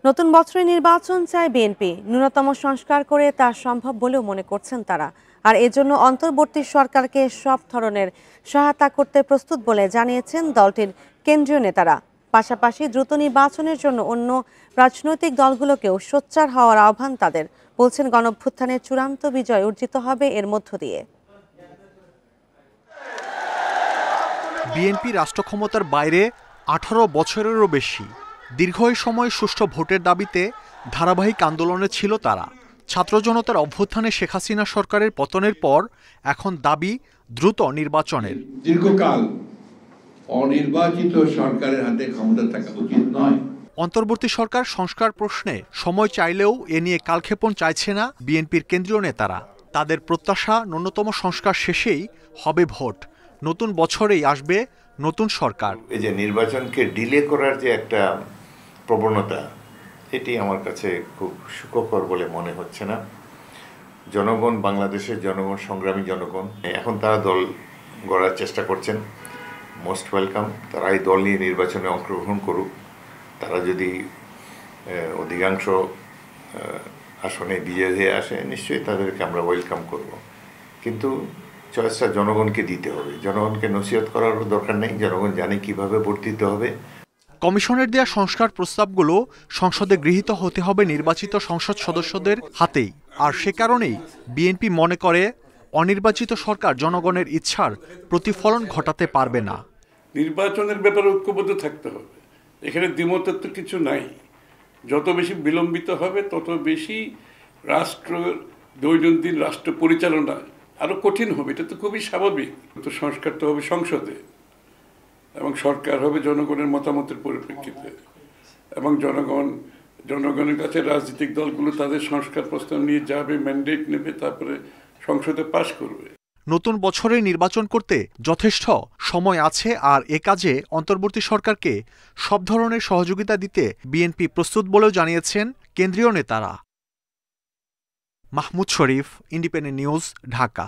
নতুন বছরে নির্বাচন চায় বিএনপি, ন্যূনতম সংস্কার করে তা সম্ভব বলেও মনে করছেন তারা। আর এজন্য অন্তর্বর্তী সরকারকে সব ধরনের সহায়তা করতে প্রস্তুত বলে জানিয়েছেন দলটির কেন্দ্রীয় নেতারা। পাশাপাশি দ্রুত নির্বাচনের জন্য অন্য রাজনৈতিক দলগুলোকেও সোচ্চার হওয়ার আহ্বান তাদের। বলছেন, গণঅভ্যুত্থানের চূড়ান্ত বিজয় অর্জিত হবে এর মধ্য দিয়ে। বিএনপি রাষ্ট্র ক্ষমতার বাইরে 18 বছরেরও বেশি দীর্ঘ সময় সুষ্ঠু ভোটের দাবিতে ধারাবাহিক আন্দোলনে ছিল তারা। ছাত্র জনতার অভ্যুত্থানে শেখ হাসিনা সরকারের পতনের পর এখন দাবি দ্রুত নির্বাচনের। দীর্ঘকাল অনির্বাচিত সরকারের হাতে ক্ষমতা থাকা উচিত নয়। অন্তর্বর্তী সরকার সংস্কার প্রশ্নে সময় চাইলেও এ নিয়ে কালক্ষেপণ চাইছে না বিএনপির কেন্দ্রীয় নেতারা। তাদের প্রত্যাশা, ন্যূনতম সংস্কার শেষেই হবে ভোট, নতুন বছরেই আসবে নতুন সরকার। এই যে নির্বাচনকে ডিলে করার যে একটা প্রবণতা, এটি আমার কাছে খুব সুখকর বলে মনে হচ্ছে না। জনগণ, বাংলাদেশের জনগণ, সংগ্রামী জনগণ, এখন তারা দল গড়ার চেষ্টা করছেন। Most welcome. তারা এই দল নিয়ে নির্বাচনে অংশগ্রহণ করুক। তারা যদি অধিকাংশ আসনে বিজয়ী হয়ে আসে, নিশ্চয়ই তাদেরকে আমরা ওয়েলকাম করব। কিন্তু চয়েসটা জনগণকে দিতে হবে। জনগণকে নসিহত করার দরকার নেই। জনগণ জানে কিভাবে ভোট দিতে হবে। কমিশনের দেয়া সংস্কার প্রস্তাবগুলো সংসদে গৃহীত হতে হবে নির্বাচিত সংসদ সদস্যদের হাতেই। আর সে কারণেই বিএনপি মনে করে অনির্বাচিত সরকার জনগণের ইচ্ছার প্রতিফলন ঘটাতে পারবে না। নির্বাচনের ব্যাপারে ঐক্যবদ্ধ থাকতে হবে। এখানে দ্বিমতের তো কিছু নাই। যত বেশি বিলম্বিত হবে তত বেশি দৈনন্দিন রাষ্ট্র পরিচালনা আরো কঠিন হবে। এটা তো খুবই স্বাভাবিক। তো সংস্কার তো হবে সংসদে, এবং সরকার হবে জনগণের মতামতের পরিপ্রেক্ষিতে, এবং জনগণের কাছে রাজনৈতিক দলগুলো তাদের সংস্কার প্রস্তাব নিয়ে যাবে, ম্যান্ডেট নেবে, তারপরে সংসদে পাশ করবে। নতুন বছরে নির্বাচন করতে যথেষ্ট সময় আছে, আর এ কাজে অন্তর্বর্তী সরকারকে সব ধরনের সহযোগিতা দিতে বিএনপি প্রস্তুত বলেও জানিয়েছেন কেন্দ্রীয় নেতারা। মাহমুদ শরীফ, ইন্ডিপেন্ডেন্ট নিউজ, ঢাকা।